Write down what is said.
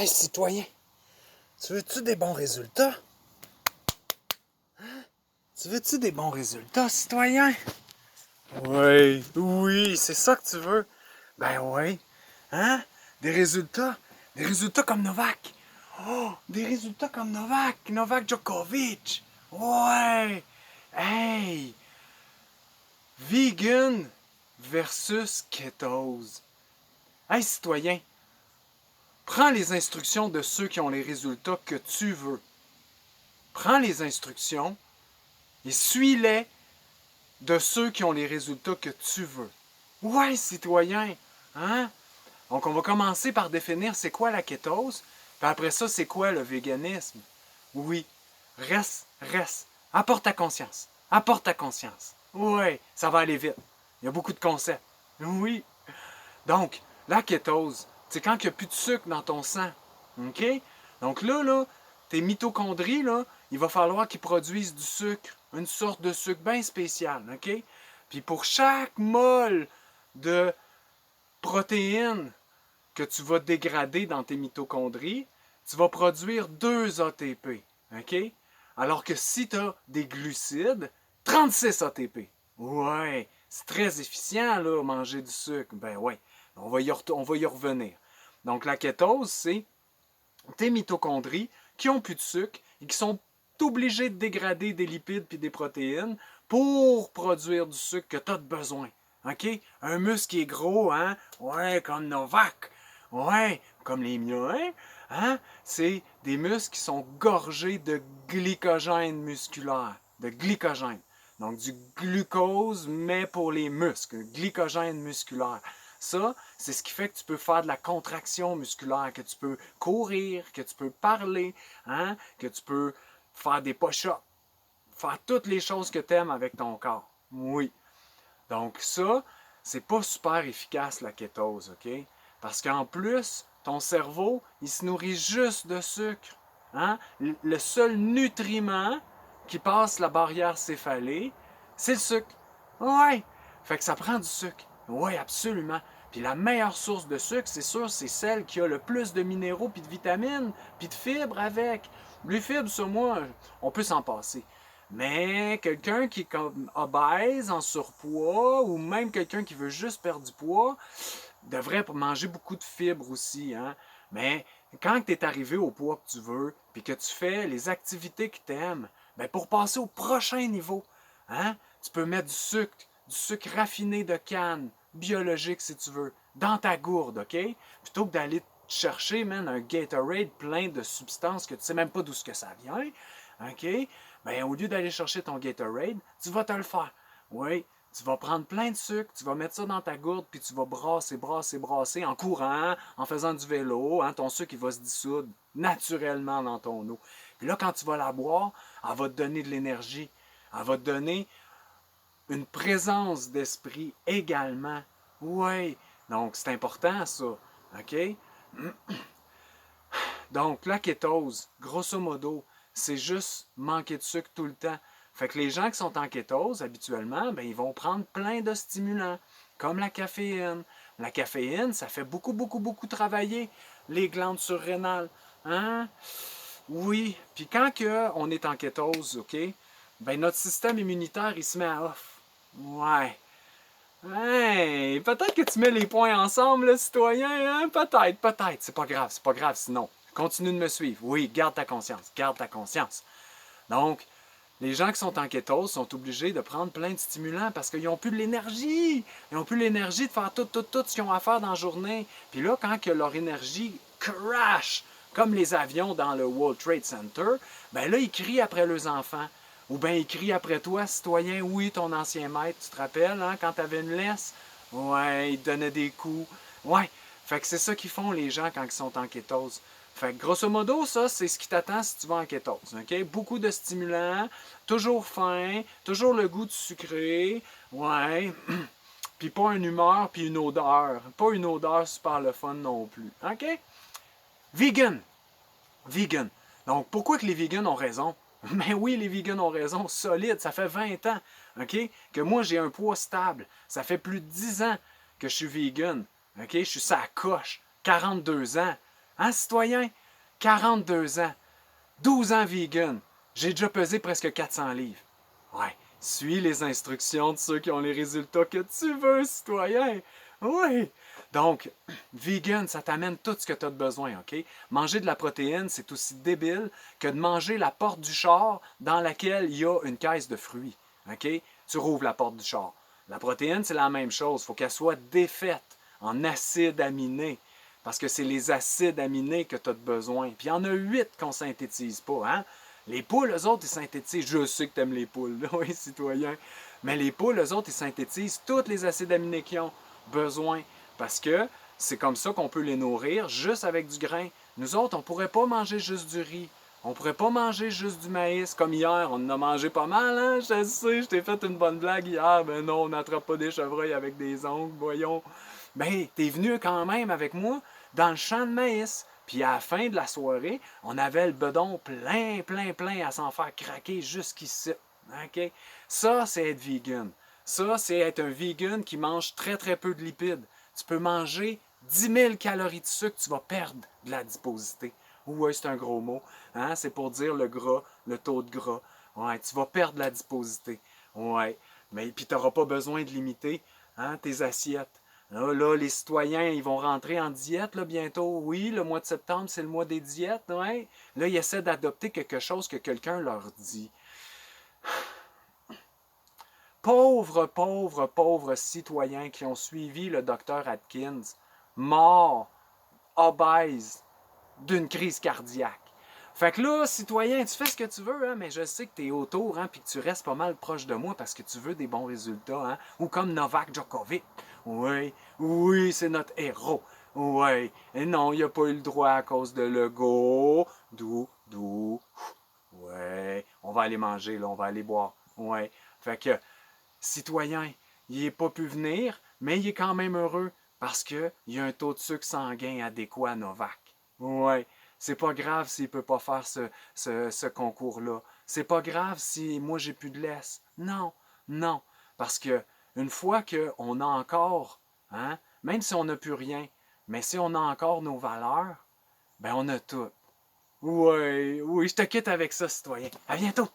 Hey, citoyen, tu veux-tu des bons résultats? Tu veux-tu des bons résultats, citoyen? Oui, oui, c'est ça que tu veux. Ben oui. Hein? Des résultats? Des résultats comme Novak. Oh, des résultats comme Novak Djokovic. Ouais. Hey, vegan versus ketose. Hey, citoyen, prends les instructions de ceux qui ont les résultats que tu veux. Prends les instructions et suis-les de ceux qui ont les résultats que tu veux. Ouais, citoyen, hein? Donc, on va commencer par définir c'est quoi la kétose, puis après ça, c'est quoi le véganisme. Oui, reste, apporte ta conscience, apporte ta conscience. Ouais, ça va aller vite. Il y a beaucoup de concepts. Oui. Donc, la kétose, c'est quand il n'y a plus de sucre dans ton sang. OK? Donc là, tes mitochondries, là, il va falloir qu'ils produisent du sucre, une sorte de sucre bien spécial. OK? Puis pour chaque mole de protéines que tu vas dégrader dans tes mitochondries, tu vas produire 2 ATP. OK? Alors que si tu as des glucides, 36 ATP. Ouais, c'est très efficient, là, manger du sucre. Ben ouais, on va y revenir. Donc la kétose, c'est tes mitochondries qui ont plus de sucre et qui sont obligés de dégrader des lipides puis des protéines pour produire du sucre que tu as besoin. OK? Un muscle qui est gros, hein? Ouais, comme Novak. Ouais, comme les miens. Hein? C'est des muscles qui sont gorgés de glycogène musculaire. De glycogène. Donc du glucose, mais pour les muscles. Glycogène musculaire. Ça, c'est ce qui fait que tu peux faire de la contraction musculaire, que tu peux courir, que tu peux parler, hein? Que tu peux faire des push-ups, faire toutes les choses que tu aimes avec ton corps. Oui. Donc ça, c'est pas super efficace la kétose, OK? Parce qu'en plus, ton cerveau, il se nourrit juste de sucre. Hein? Le seul nutriment qui passe la barrière céphalée, c'est le sucre. Ouais! Fait que ça prend du sucre. Oui, absolument. Puis la meilleure source de sucre, c'est sûr, c'est celle qui a le plus de minéraux, puis de vitamines, puis de fibres avec. Les fibres, ça, moi, on peut s'en passer. Mais quelqu'un qui est comme obèse, en surpoids, ou même quelqu'un qui veut juste perdre du poids, devrait manger beaucoup de fibres aussi. Hein? Mais quand tu es arrivé au poids que tu veux, puis que tu fais les activités que tu aimes, ben pour passer au prochain niveau, hein, tu peux mettre du sucre raffiné de canne, biologique si tu veux, dans ta gourde, OK? Plutôt que d'aller chercher, man, un Gatorade plein de substances que tu sais même pas d'où ce que ça vient, OK? Ben, au lieu d'aller chercher ton Gatorade, tu vas te le faire. Oui, tu vas prendre plein de sucre, tu vas mettre ça dans ta gourde, puis tu vas brasser en courant, en faisant du vélo. Hein, ton sucre, il va se dissoudre naturellement dans ton eau. Puis là, quand tu vas la boire, elle va te donner de l'énergie. Elle va te donner une présence d'esprit également. Oui, donc c'est important ça. OK? Donc, la kétose, grosso modo, c'est juste manquer de sucre tout le temps. Fait que les gens qui sont en kétose, habituellement, ben, ils vont prendre plein de stimulants, comme la caféine. La caféine, ça fait beaucoup travailler les glandes surrénales. Hein? Oui, puis quand on est en kétose, OK, ben notre système immunitaire, il se met à off. Ouais. Hey, peut-être que tu mets les points ensemble, le citoyen, hein? Peut-être. C'est pas grave sinon. Continue de me suivre. Oui, garde ta conscience. Donc, les gens qui sont en kétose sont obligés de prendre plein de stimulants parce qu'ils n'ont plus de l'énergie. Ils n'ont plus l'énergie de faire tout ce qu'ils ont à faire dans la journée. Puis là, quand que leur énergie crash, comme les avions dans le World Trade Center, ben là, ils crient après leurs enfants. Ou bien ils crient après toi, citoyen, oui, ton ancien maître, tu te rappelles, hein, quand tu avais une laisse? Ouais, il te donnait des coups. Ouais, fait que c'est ça qu'ils font les gens quand ils sont en kétose. Fait que grosso modo, ça, c'est ce qui t'attend si tu vas en kétose. Okay? Beaucoup de stimulants, toujours faim, toujours le goût de sucré, ouais, puis pas une humeur, puis une odeur. Pas une odeur super le fun non plus. OK? Vegan. Vegan. Donc, pourquoi que les vegans ont raison? Mais oui, les vegans ont raison, solide. Ça fait 20 ans, OK, que moi, j'ai un poids stable. Ça fait plus de 10 ans que je suis vegan. OK? Je suis sa coche. 42 ans. Hein, citoyen? 42 ans, 12 ans vegan. J'ai déjà pesé presque 400 livres. Ouais, suis les instructions de ceux qui ont les résultats que tu veux, citoyen. Oui. Donc, vegan, ça t'amène tout ce que tu as de besoin, OK? Manger de la protéine, c'est aussi débile que de manger la porte du char dans laquelle il y a une caisse de fruits, OK? Tu rouvres la porte du char. La protéine, c'est la même chose. Il faut qu'elle soit défaite en acides aminés. Parce que c'est les acides aminés que tu as de besoin. Puis il y en a 8 qu'on ne synthétise pas, hein? Les poules, eux autres, ils synthétisent. Je sais que tu aimes les poules, oui, citoyen. Mais les poules, eux autres, ils synthétisent tous les acides aminés qu'ils ont besoin. Parce que c'est comme ça qu'on peut les nourrir, juste avec du grain. Nous autres, on ne pourrait pas manger juste du riz. On ne pourrait pas manger juste du maïs. Comme hier, on en a mangé pas mal, hein? Je sais, je t'ai fait une bonne blague hier. Ben non, on n'attrape pas des chevreuils avec des ongles, voyons. Ben, t'es venu quand même avec moi dans le champ de maïs. Puis à la fin de la soirée, on avait le bedon plein, plein, plein à s'en faire craquer jusqu'ici. OK? Ça, c'est être vegan. Ça, c'est être un vegan qui mange très, très peu de lipides. Tu peux manger 10 000 calories de sucre, tu vas perdre de l'adiposité. Oui, c'est un gros mot. Hein? C'est pour dire le gras, le taux de gras. Ouais, tu vas perdre de l'adiposité. Ouais. Mais puis tu n'auras pas besoin de limiter, hein, tes assiettes. Là, les citoyens, ils vont rentrer en diète là, bientôt. Oui, le mois de septembre, c'est le mois des diètes. Ouais. Là, ils essaient d'adopter quelque chose que quelqu'un leur dit. Pauvres, pauvres, pauvres citoyens qui ont suivi le docteur Atkins, morts, obèses, d'une crise cardiaque. Fait que là, citoyen, tu fais ce que tu veux, hein, mais je sais que tu es autour, hein, puis que tu restes pas mal proche de moi parce que tu veux des bons résultats, hein, ou comme Novak Djokovic. Oui, oui, c'est notre héros. Oui, et non, il n'a pas eu le droit à cause de l'ego. D'où. Ouais, on va aller manger, là, on va aller boire. Ouais, fait que, citoyen, il n'est pas pu venir, mais il est quand même heureux parce qu'il y a un taux de sucre sanguin adéquat à Novak. Ouais. C'est pas grave s'il ne peut pas faire ce concours-là. C'est pas grave si moi j'ai plus de laisse. Non, non. Parce que une fois qu'on a encore, hein, même si on n'a plus rien, mais si on a encore nos valeurs, ben on a tout. Oui, oui, je te quitte avec ça, citoyen. À bientôt!